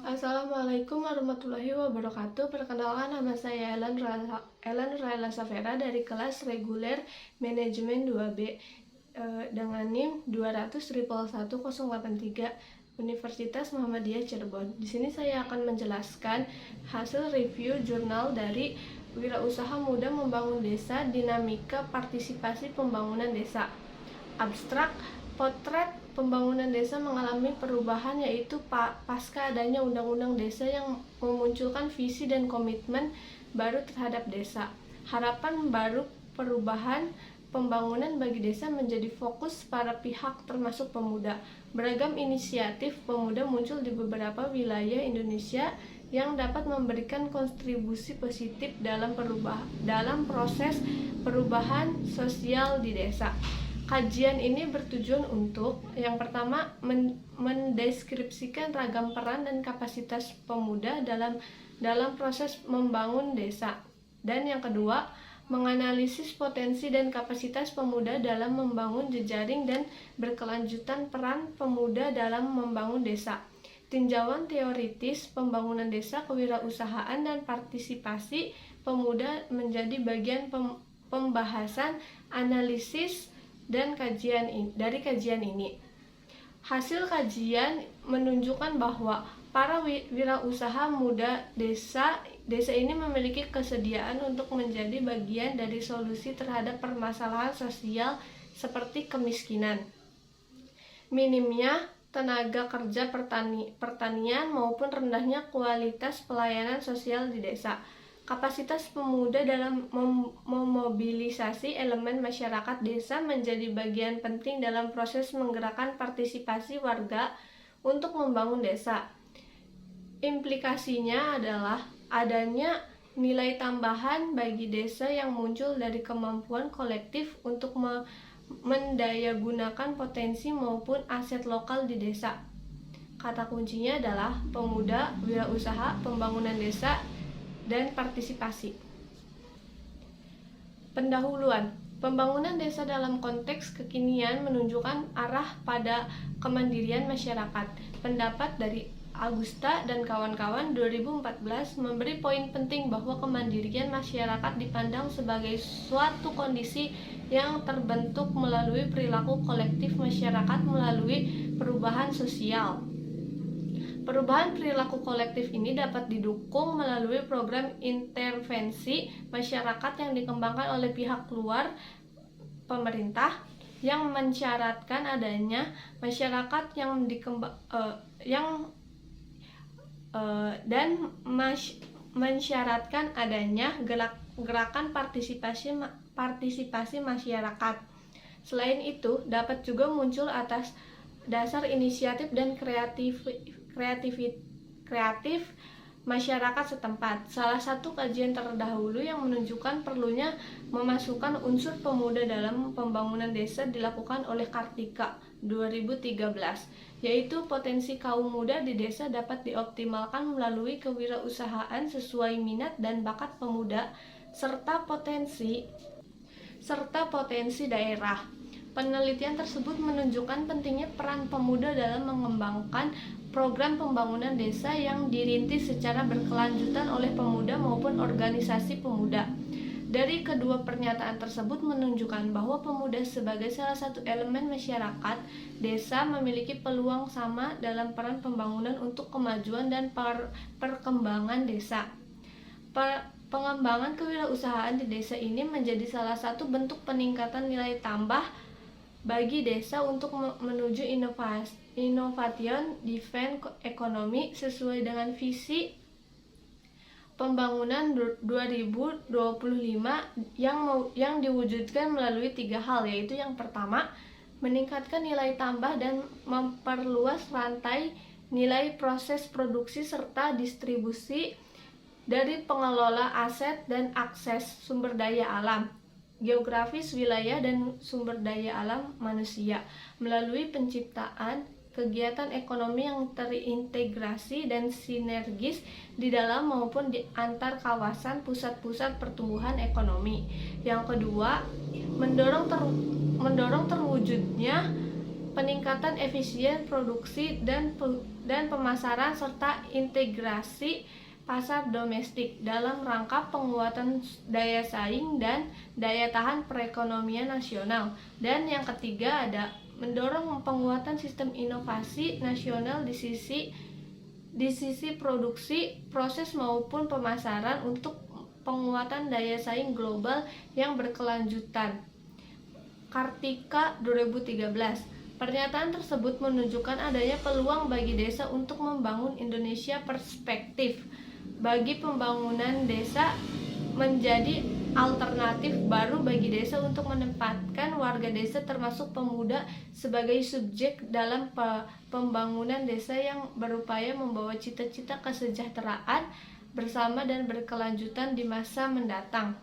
Assalamualaikum warahmatullahi wabarakatuh. Perkenalkan, nama saya Ellen Raila Safera dari kelas reguler manajemen 2B dengan NIM 200.11083 Universitas Muhammadiyah Cirebon. Di sini saya akan menjelaskan hasil review jurnal dari Wirausaha Muda Membangun Desa, Dinamika Partisipasi Pembangunan Desa. Abstrak, potret pembangunan desa mengalami perubahan, yaitu pasca adanya Undang-Undang Desa yang memunculkan visi dan komitmen baru terhadap desa. Harapan baru perubahan pembangunan bagi desa menjadi fokus para pihak termasuk pemuda. Beragam inisiatif pemuda muncul di beberapa wilayah Indonesia yang dapat memberikan kontribusi positif dalam proses perubahan sosial di desa. Kajian ini bertujuan untuk, yang pertama, mendeskripsikan ragam peran dan kapasitas pemuda dalam proses membangun desa. Dan yang kedua, menganalisis potensi dan kapasitas pemuda dalam membangun jejaring dan berkelanjutan peran pemuda dalam membangun desa. Tinjauan teoritis pembangunan desa, kewirausahaan, dan partisipasi pemuda menjadi bagian pembahasan, analisis, dan kajian ini. Hasil kajian menunjukkan bahwa para wirausaha muda desa ini memiliki kesediaan untuk menjadi bagian dari solusi terhadap permasalahan sosial seperti kemiskinan, minimnya tenaga kerja pertanian, maupun rendahnya kualitas pelayanan sosial di desa. Kapasitas pemuda dalam memobilisasi elemen masyarakat desa menjadi bagian penting dalam proses menggerakkan partisipasi warga untuk membangun desa. Implikasinya adalah adanya nilai tambahan bagi desa yang muncul dari kemampuan kolektif untuk mendayagunakan potensi maupun aset lokal di desa. Kata kuncinya adalah pemuda, wirausaha, pembangunan desa, dan partisipasi. Pendahuluan. Pembangunan desa dalam konteks kekinian menunjukkan arah pada kemandirian masyarakat. Pendapat dari Agusta dan kawan-kawan 2014 memberi poin penting bahwa kemandirian masyarakat dipandang sebagai suatu kondisi yang terbentuk melalui perilaku kolektif masyarakat melalui perubahan sosial. Perubahan perilaku kolektif ini dapat didukung melalui program intervensi masyarakat yang dikembangkan oleh pihak luar pemerintah, yang mensyaratkan adanya masyarakat mensyaratkan adanya gerakan partisipasi masyarakat. Selain itu, dapat juga muncul atas dasar inisiatif dan kreatif masyarakat setempat. Salah satu kajian terdahulu yang menunjukkan perlunya memasukkan unsur pemuda dalam pembangunan desa dilakukan oleh Kartika 2013, yaitu potensi kaum muda di desa dapat dioptimalkan melalui kewirausahaan sesuai minat dan bakat pemuda serta potensi daerah. Penelitian tersebut menunjukkan pentingnya peran pemuda dalam mengembangkan program pembangunan desa yang dirintis secara berkelanjutan oleh pemuda maupun organisasi pemuda. Dari kedua pernyataan tersebut menunjukkan bahwa pemuda sebagai salah satu elemen masyarakat desa memiliki peluang sama dalam peran pembangunan untuk kemajuan dan perkembangan desa. Pengembangan kewirausahaan di desa ini menjadi salah satu bentuk peningkatan nilai tambah bagi desa untuk menuju innovation driven ekonomi sesuai dengan visi pembangunan 2025 yang diwujudkan melalui 3 hal, yaitu yang pertama, meningkatkan nilai tambah dan memperluas rantai nilai proses produksi serta distribusi dari pengelola aset dan akses sumber daya alam, geografis wilayah, dan sumber daya alam manusia melalui penciptaan kegiatan ekonomi yang terintegrasi dan sinergis di dalam maupun di antar kawasan pusat-pusat pertumbuhan ekonomi. Yang kedua, mendorong terwujudnya peningkatan efisien produksi dan dan pemasaran serta integrasi pasar domestik dalam rangka penguatan daya saing dan daya tahan perekonomian nasional. Dan yang ketiga ada mendorong penguatan sistem inovasi nasional di sisi produksi, proses maupun pemasaran untuk penguatan daya saing global yang berkelanjutan. Kartika 2013. Pernyataan tersebut menunjukkan adanya peluang bagi desa untuk membangun Indonesia perspektif. Bagi pembangunan desa menjadi alternatif baru bagi desa untuk menempatkan warga desa termasuk pemuda sebagai subjek dalam pembangunan desa yang berupaya membawa cita-cita kesejahteraan bersama dan berkelanjutan di masa mendatang.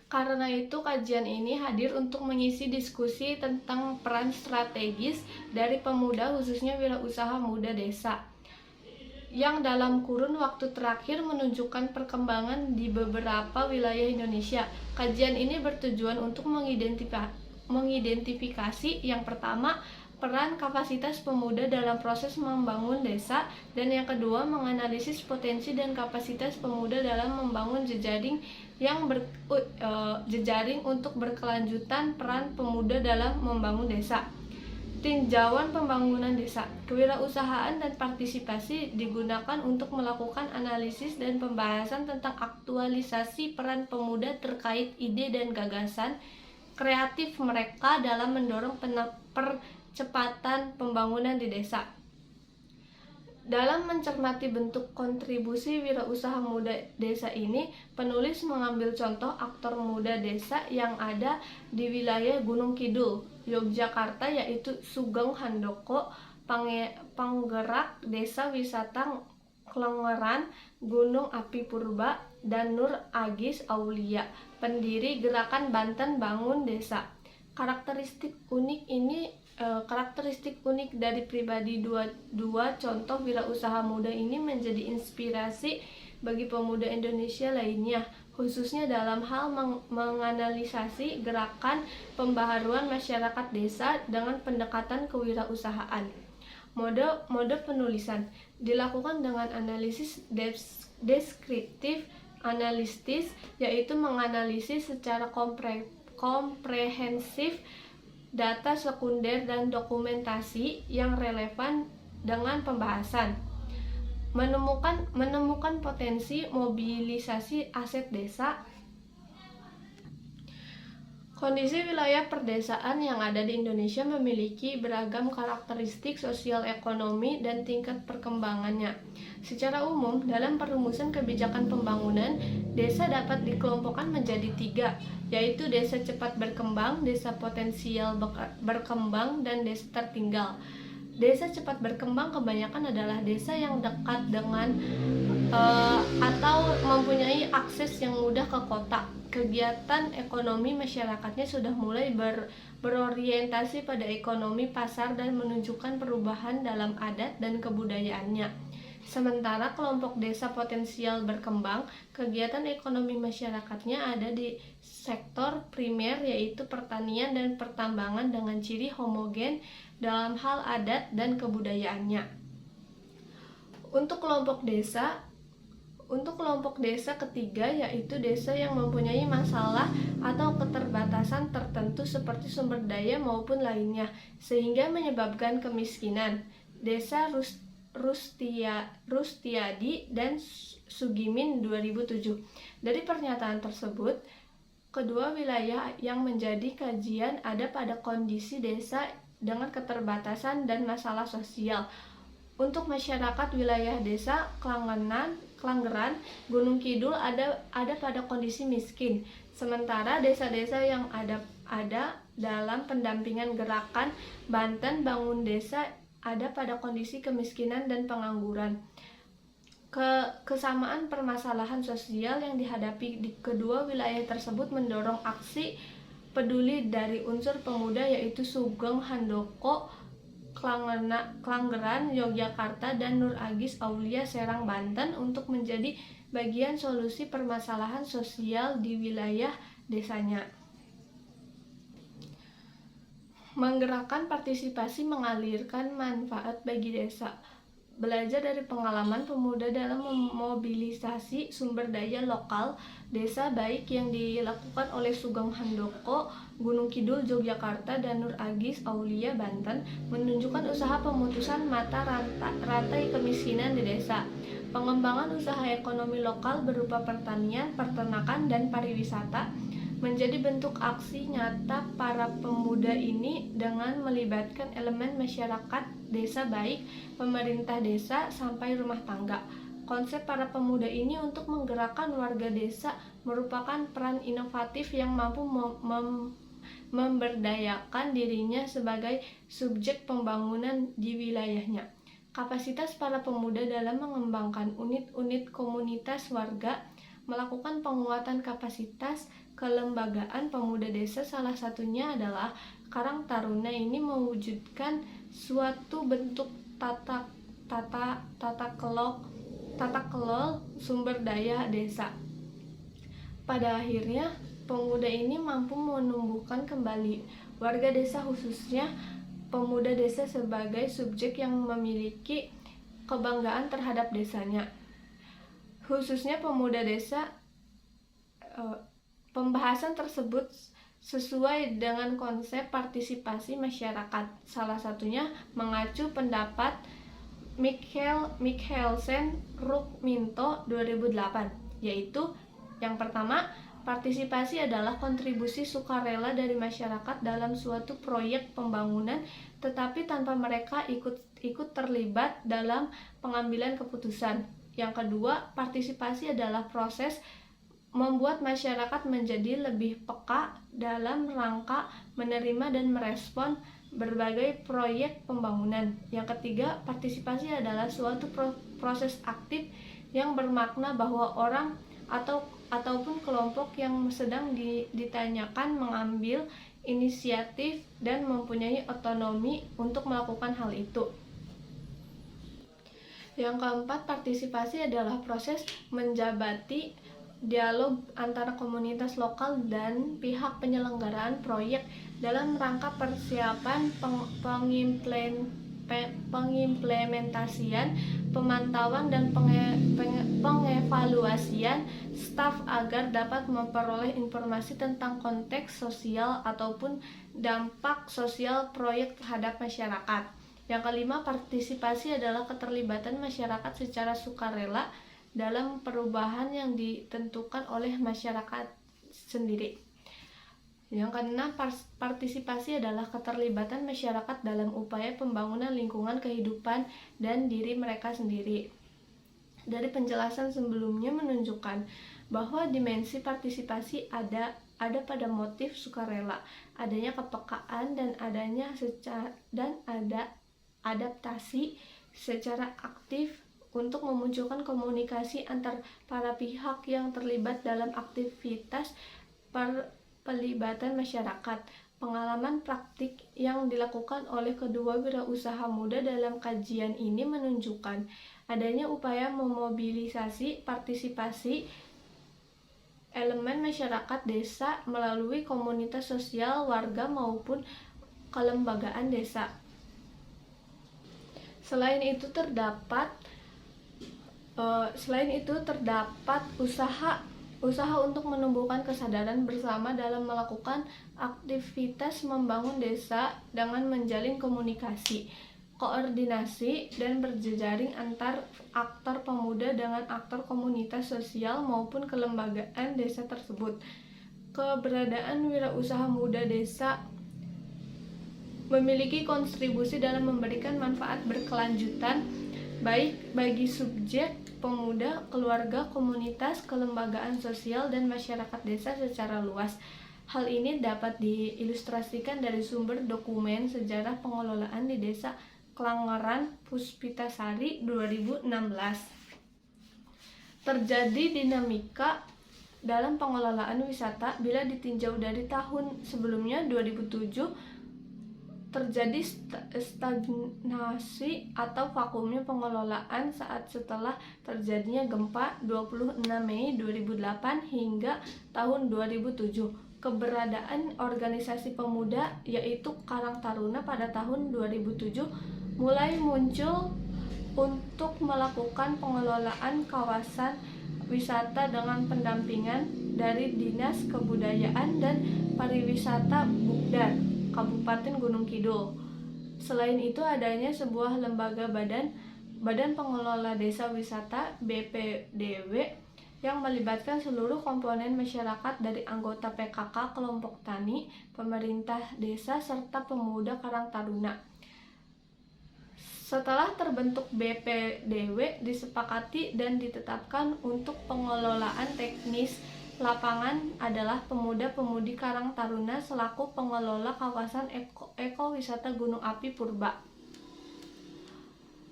Karena itu, kajian ini hadir untuk mengisi diskusi tentang peran strategis dari pemuda, khususnya wirausaha muda desa, yang dalam kurun waktu terakhir menunjukkan perkembangan di beberapa wilayah Indonesia. Kajian ini bertujuan untuk mengidentifikasi yang pertama, peran kapasitas pemuda dalam proses membangun desa, dan yang kedua, menganalisis potensi dan kapasitas pemuda dalam membangun jejaring untuk berkelanjutan peran pemuda dalam membangun desa. Tinjauan pembangunan desa, kewirausahaan dan partisipasi digunakan untuk melakukan analisis dan pembahasan tentang aktualisasi peran pemuda terkait ide dan gagasan kreatif mereka dalam mendorong percepatan pembangunan di desa. Dalam mencermati bentuk kontribusi wirausaha muda desa ini, penulis mengambil contoh aktor muda desa yang ada di wilayah Gunung Kidul, Yogyakarta, yaitu Sugeng Handoko, penggerak desa wisata Klengeran, Gunung Api Purba, dan Nur Agis Aulia, pendiri gerakan Banten Bangun Desa. Karakteristik unik dari pribadi dua contoh wirausaha muda ini menjadi inspirasi bagi pemuda Indonesia lainnya, khususnya dalam hal menganalisasi gerakan pembaharuan masyarakat desa dengan pendekatan kewirausahaan. Mode penulisan dilakukan dengan analisis deskriptif analitis, yaitu menganalisis secara komprehensif data sekunder dan dokumentasi yang relevan dengan pembahasan, menemukan potensi mobilisasi aset desa. Kondisi wilayah perdesaan yang ada di Indonesia memiliki beragam karakteristik sosial ekonomi dan tingkat perkembangannya. Secara umum, dalam perumusan kebijakan pembangunan, desa dapat dikelompokkan menjadi 3, yaitu desa cepat berkembang, desa potensial berkembang, dan desa tertinggal. Desa cepat berkembang kebanyakan adalah desa yang dekat dengan atau mempunyai akses yang mudah ke kota. Kegiatan ekonomi masyarakatnya sudah mulai berorientasi pada ekonomi pasar dan menunjukkan perubahan dalam adat dan kebudayaannya. Sementara kelompok desa potensial berkembang, kegiatan ekonomi masyarakatnya ada di sektor primer, yaitu pertanian dan pertambangan dengan ciri homogen dalam hal adat dan kebudayaannya. Untuk kelompok desa ketiga, yaitu desa yang mempunyai masalah atau keterbatasan tertentu seperti sumber daya maupun lainnya, sehingga menyebabkan kemiskinan. Desa Rustiadi dan Sugimin 2007. Dari pernyataan tersebut, kedua wilayah yang menjadi kajian ada pada kondisi desa dengan keterbatasan dan masalah sosial. Untuk masyarakat wilayah desa Klengeran, Gunung Kidul ada pada kondisi miskin. Sementara desa-desa yang ada dalam pendampingan gerakan Banten Bangun Desa ada pada kondisi kemiskinan dan pengangguran. Kesamaan permasalahan sosial yang dihadapi di kedua wilayah tersebut mendorong aksi peduli dari unsur pemuda, yaitu Sugeng Handoko, Klengeran, Yogyakarta, dan Nur Agis Aulia, Serang, Banten, untuk menjadi bagian solusi permasalahan sosial di wilayah desanya. Menggerakkan partisipasi mengalirkan manfaat bagi desa. Belajar dari pengalaman pemuda dalam memobilisasi sumber daya lokal desa baik yang dilakukan oleh Sugeng Handoko, Gunung Kidul, Yogyakarta, dan Nur Agis, Aulia, Banten, menunjukkan usaha pemutusan mata rantai kemiskinan di desa. Pengembangan usaha ekonomi lokal berupa pertanian, peternakan, dan pariwisata menjadi bentuk aksi nyata para pemuda ini dengan melibatkan elemen masyarakat desa baik pemerintah desa sampai rumah tangga. Konsep para pemuda ini untuk menggerakkan warga desa merupakan peran inovatif yang mampu memberdayakan dirinya sebagai subjek pembangunan di wilayahnya. Kapasitas para pemuda dalam mengembangkan unit-unit komunitas warga, melakukan penguatan kapasitas kelembagaan pemuda desa, salah satunya adalah Karang Taruna ini mewujudkan suatu bentuk tata kelol sumber daya desa. Pada akhirnya, pemuda ini mampu menumbuhkan kembali warga desa, khususnya pemuda desa sebagai subjek yang memiliki kebanggaan terhadap desanya. Khususnya pemuda desa, pembahasan tersebut sesuai dengan konsep partisipasi masyarakat. Salah satunya mengacu pendapat Mikkelsen Rukminto 2008, yaitu yang pertama, partisipasi adalah kontribusi sukarela dari masyarakat dalam suatu proyek pembangunan, tetapi tanpa mereka ikut terlibat dalam pengambilan keputusan. Yang kedua, partisipasi adalah proses membuat masyarakat menjadi lebih peka dalam rangka menerima dan merespon berbagai proyek pembangunan. Yang ketiga, partisipasi adalah suatu proses aktif yang bermakna bahwa orang ataupun kelompok yang sedang ditanyakan mengambil inisiatif dan mempunyai otonomi untuk melakukan hal itu. Yang keempat, partisipasi adalah proses menjabati dialog antara komunitas lokal dan pihak penyelenggaraan proyek dalam rangka persiapan pengimplementasian, pemantauan, dan pengevaluasian staf agar dapat memperoleh informasi tentang konteks sosial ataupun dampak sosial proyek terhadap masyarakat. Yang kelima, partisipasi adalah keterlibatan masyarakat secara sukarela dalam perubahan yang ditentukan oleh masyarakat sendiri. Yang keenam, partisipasi adalah keterlibatan masyarakat dalam upaya pembangunan lingkungan kehidupan dan diri mereka sendiri. Dari penjelasan sebelumnya menunjukkan bahwa dimensi partisipasi ada pada motif sukarela, adanya kepekaan, dan ada adaptasi secara aktif untuk memunculkan komunikasi antar para pihak yang terlibat dalam aktivitas pelibatan masyarakat. Pengalaman praktik yang dilakukan oleh kedua wirausaha muda dalam kajian ini menunjukkan adanya upaya memobilisasi partisipasi elemen masyarakat desa melalui komunitas sosial warga maupun kelembagaan desa. Selain itu terdapat usaha untuk menumbuhkan kesadaran bersama dalam melakukan aktivitas membangun desa dengan menjalin komunikasi, koordinasi, dan berjejaring antar aktor pemuda dengan aktor komunitas sosial maupun kelembagaan desa tersebut. Keberadaan wirausaha muda desa memiliki kontribusi dalam memberikan manfaat berkelanjutan baik bagi subjek pemuda, keluarga, komunitas, kelembagaan sosial, dan masyarakat desa secara luas. Hal ini dapat diilustrasikan dari sumber dokumen sejarah pengelolaan di Desa Klangeran, Puspitasari 2016. Terjadi dinamika dalam pengelolaan wisata bila ditinjau dari tahun sebelumnya 2007, terjadi stagnasi atau vakumnya pengelolaan saat setelah terjadinya gempa 26 Mei 2008 hingga tahun 2007. keberadaan organisasi pemuda yaitu Karang Taruna pada tahun 2007 mulai muncul untuk melakukan pengelolaan kawasan wisata dengan pendampingan dari Dinas Kebudayaan dan Pariwisata Bukdar, Kabupaten Gunung Kidul. Selain itu adanya sebuah lembaga Badan Pengelola Desa Wisata BPDW yang melibatkan seluruh komponen masyarakat dari anggota PKK, kelompok tani, pemerintah desa, serta pemuda Karang Taruna. Setelah terbentuk BPDW, disepakati dan ditetapkan untuk pengelolaan teknis lapangan adalah pemuda-pemudi Karang Taruna selaku pengelola kawasan ekowisata Gunung Api Purba.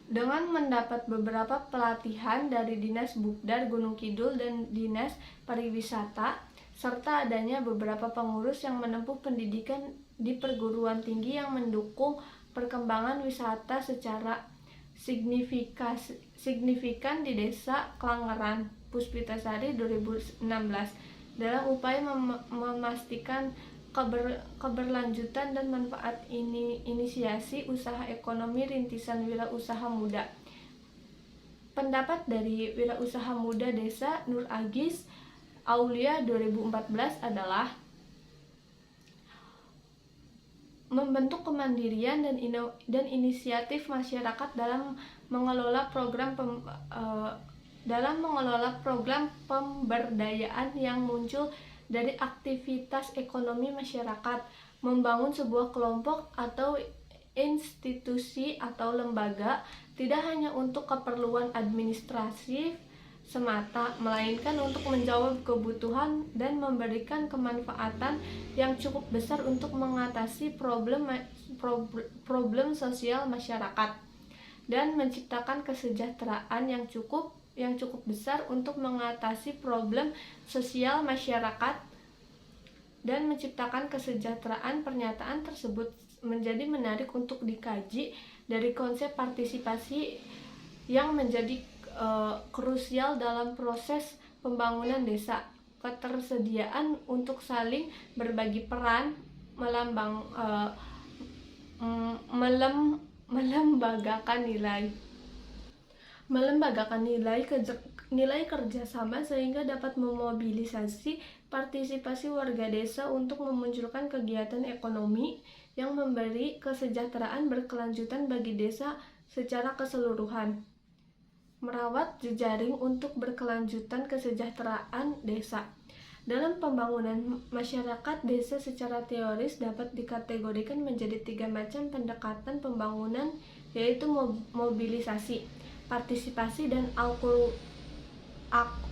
Dengan mendapat beberapa pelatihan dari Dinas Bukdar Gunung Kidul dan Dinas Pariwisata, serta adanya beberapa pengurus yang menempuh pendidikan di perguruan tinggi yang mendukung perkembangan wisata secara signifikan di Desa Klangeran, Puspitasari 2016, dalam upaya memastikan keberlanjutan dan manfaat inisiasi usaha ekonomi rintisan wirausaha muda. Pendapat dari Wirausaha Muda Desa Nur Agis Aulia 2014 adalah membentuk kemandirian dan inisiatif masyarakat dalam mengelola program pemberdayaan yang muncul dari aktivitas ekonomi masyarakat, membangun sebuah kelompok atau institusi atau lembaga tidak hanya untuk keperluan administratif semata, melainkan untuk menjawab kebutuhan dan memberikan kemanfaatan yang cukup besar untuk mengatasi problem sosial masyarakat dan menciptakan kesejahteraan yang cukup besar untuk mengatasi problem sosial masyarakat dan menciptakan kesejahteraan. Pernyataan tersebut menjadi menarik untuk dikaji dari konsep partisipasi yang menjadi krusial dalam proses pembangunan desa. Ketersediaan untuk saling berbagi peran, melembagakan nilai kerjasama sehingga dapat memobilisasi partisipasi warga desa untuk memunculkan kegiatan ekonomi yang memberi kesejahteraan berkelanjutan bagi desa secara keseluruhan. Merawat jejaring untuk berkelanjutan kesejahteraan desa. Dalam pembangunan masyarakat desa secara teoris dapat dikategorikan menjadi 3 macam pendekatan pembangunan, yaitu mobilisasi, partisipasi, dan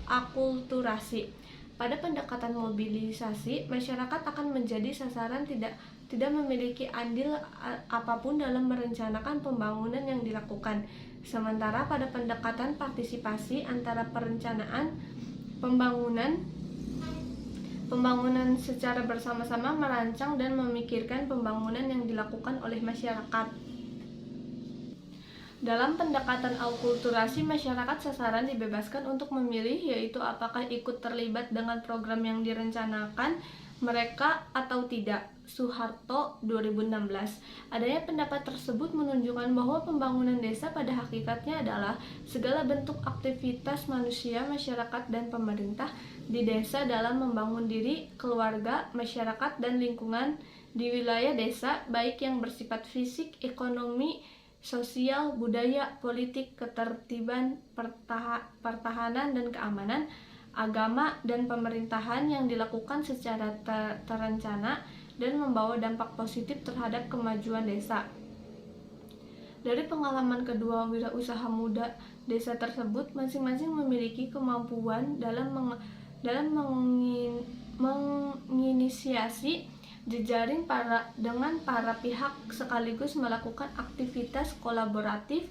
akulturasi. Pada pendekatan mobilisasi, masyarakat akan menjadi sasaran tidak memiliki andil apapun dalam merencanakan pembangunan yang dilakukan. Sementara pada pendekatan partisipasi, antara perencanaan pembangunan secara bersama-sama merancang dan memikirkan pembangunan yang dilakukan oleh masyarakat. Dalam pendekatan akulturasi, masyarakat sasaran dibebaskan untuk memilih, yaitu apakah ikut terlibat dengan program yang direncanakan mereka atau tidak. Soeharto 2016. Adanya pendapat tersebut menunjukkan bahwa pembangunan desa pada hakikatnya adalah segala bentuk aktivitas manusia, masyarakat, dan pemerintah di desa dalam membangun diri, keluarga, masyarakat, dan lingkungan di wilayah desa, baik yang bersifat fisik, ekonomi, sosial, budaya, politik, ketertiban, pertahanan dan keamanan, agama, dan pemerintahan yang dilakukan secara terencana dan membawa dampak positif terhadap kemajuan desa. Dari pengalaman kedua wirausaha muda desa tersebut, masing-masing memiliki kemampuan dalam menginisiasi jejaring dengan para pihak sekaligus melakukan aktivitas kolaboratif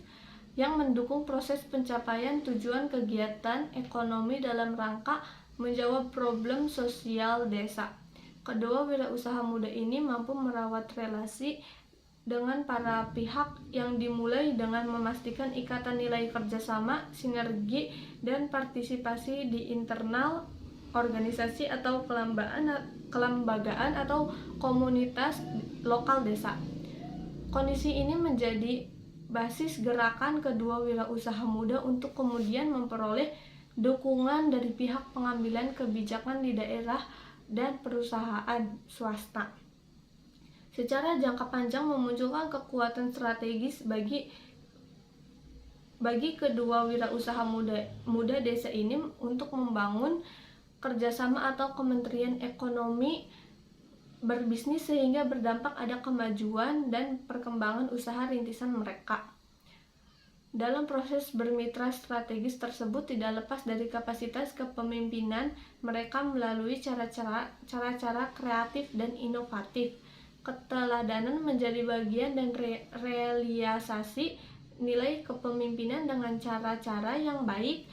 yang mendukung proses pencapaian tujuan kegiatan ekonomi dalam rangka menjawab problem sosial desa. Kedua wirausaha muda ini mampu merawat relasi dengan para pihak yang dimulai dengan memastikan ikatan nilai kerjasama, sinergi, dan partisipasi di internal organisasi atau kelembagaan atau komunitas lokal desa. Kondisi ini menjadi basis gerakan kedua wirausaha muda untuk kemudian memperoleh dukungan dari pihak pengambilan kebijakan di daerah dan perusahaan swasta. Secara jangka panjang memunculkan kekuatan strategis bagi kedua wirausaha muda desa ini untuk membangun kerjasama atau kementerian ekonomi berbisnis sehingga berdampak ada kemajuan dan perkembangan usaha rintisan mereka. Dalam proses bermitra strategis tersebut tidak lepas dari kapasitas kepemimpinan mereka melalui cara-cara kreatif dan inovatif. Keteladanan menjadi bagian dan realisasi nilai kepemimpinan dengan cara-cara yang baik,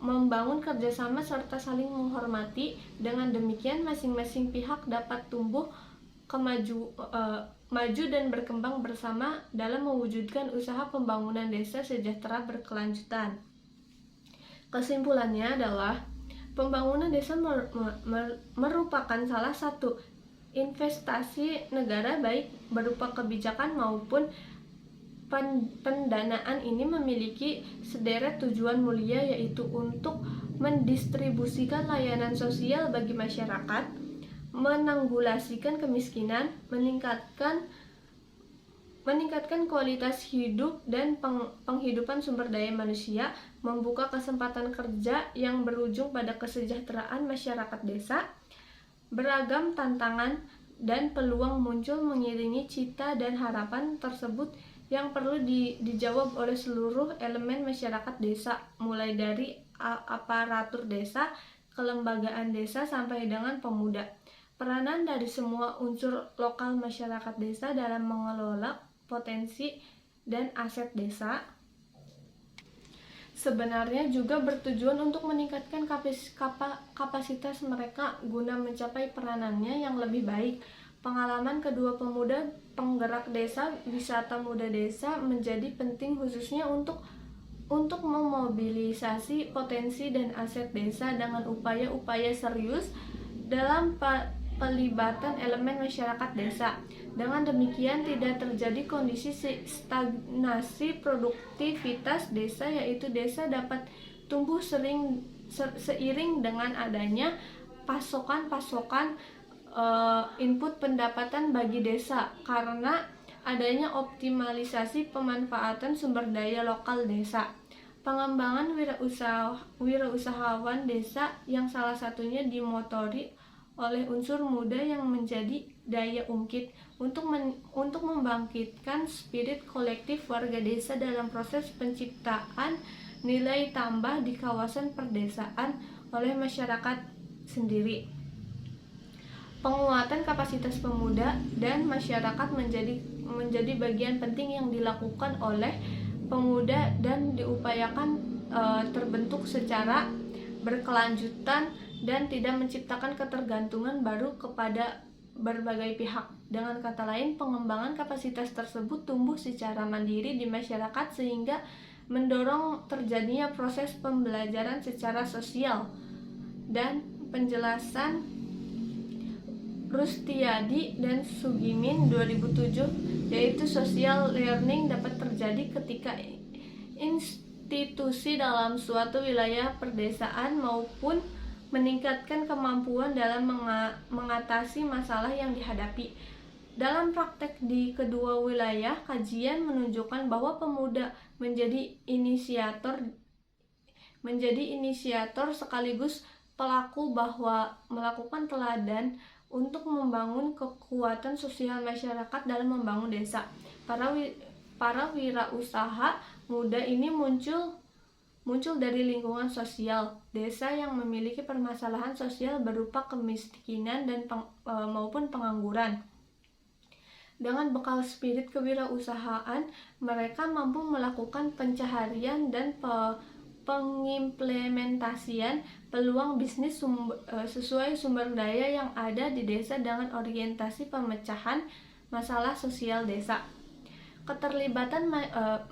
membangun kerjasama serta saling menghormati. Dengan demikian masing-masing pihak dapat tumbuh maju dan berkembang bersama dalam mewujudkan usaha pembangunan desa sejahtera berkelanjutan. Kesimpulannya adalah pembangunan desa merupakan salah satu investasi negara baik berupa kebijakan maupun pendanaan. Ini memiliki sederet tujuan mulia, yaitu untuk mendistribusikan layanan sosial bagi masyarakat, menanggulangi kemiskinan, meningkatkan kualitas hidup dan penghidupan sumber daya manusia, membuka kesempatan kerja yang berujung pada kesejahteraan masyarakat desa. Beragam tantangan dan peluang muncul mengiringi cita dan harapan tersebut yang perlu dijawab oleh seluruh elemen masyarakat desa, mulai dari aparatur desa, kelembagaan desa, sampai dengan pemuda. Peranan dari semua unsur lokal masyarakat desa dalam mengelola potensi dan aset desa sebenarnya juga bertujuan untuk meningkatkan kapasitas mereka guna mencapai peranannya yang lebih baik. Pengalaman kedua pemuda penggerak desa wisata muda desa menjadi penting khususnya untuk memobilisasi potensi dan aset desa dengan upaya-upaya serius dalam pelibatan elemen masyarakat desa. Dengan demikian tidak terjadi kondisi stagnasi produktivitas desa, yaitu desa dapat tumbuh seiring dengan adanya pasokan input pendapatan bagi desa karena adanya optimalisasi pemanfaatan sumber daya lokal desa. Pengembangan wirausahawan desa yang salah satunya dimotori oleh unsur muda yang menjadi daya ungkit untuk membangkitkan spirit kolektif warga desa dalam proses penciptaan nilai tambah di kawasan perdesaan oleh masyarakat sendiri. Penguatan kapasitas pemuda dan masyarakat menjadi bagian penting yang dilakukan oleh pemuda dan diupayakan terbentuk secara berkelanjutan dan tidak menciptakan ketergantungan baru kepada berbagai pihak. Dengan kata lain, pengembangan kapasitas tersebut tumbuh secara mandiri di masyarakat sehingga mendorong terjadinya proses pembelajaran secara sosial. Dan penjelasan Rustiadi dan Sugimin 2007, yaitu social learning dapat terjadi ketika institusi dalam suatu wilayah perdesaan maupun meningkatkan kemampuan dalam mengatasi masalah yang dihadapi. Dalam praktek di kedua wilayah, kajian menunjukkan bahwa pemuda menjadi inisiator sekaligus pelaku bahwa melakukan teladan untuk membangun kekuatan sosial masyarakat dalam membangun desa. Para wirausaha muda ini muncul dari lingkungan sosial desa yang memiliki permasalahan sosial berupa kemiskinan dan maupun pengangguran. Dengan bekal spirit kewirausahaan, mereka mampu melakukan pencaharian dan pengimplementasian peluang bisnis sesuai sumber daya yang ada di desa dengan orientasi pemecahan masalah sosial desa. Keterlibatan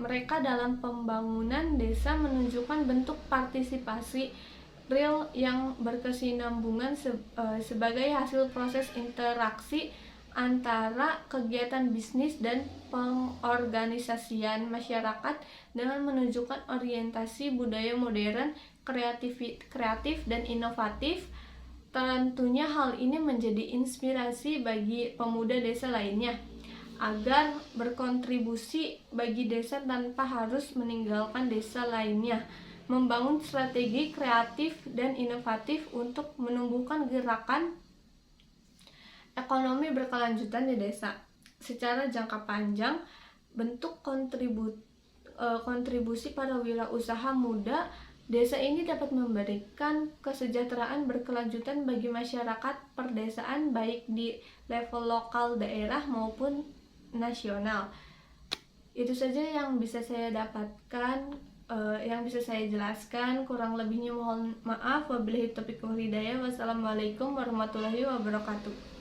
mereka dalam pembangunan desa menunjukkan bentuk partisipasi real yang berkesinambungan sebagai hasil proses interaksi antara kegiatan bisnis dan pengorganisasian masyarakat dengan menunjukkan orientasi budaya modern, kreatif dan inovatif. Tentunya hal ini menjadi inspirasi bagi pemuda desa lainnya agar berkontribusi bagi desa tanpa harus meninggalkan desa lainnya, membangun strategi kreatif dan inovatif untuk menumbuhkan gerakan ekonomi berkelanjutan di desa. Secara jangka panjang, bentuk kontribusi para wirausaha muda desa ini dapat memberikan kesejahteraan berkelanjutan bagi masyarakat perdesaan baik di level lokal daerah maupun nasional. Itu saja yang bisa saya dapatkan, yang bisa saya jelaskan. Kurang lebihnya mohon maaf. Wabillahi taufiq wal hidayah. Wassalamualaikum warahmatullahi wabarakatuh.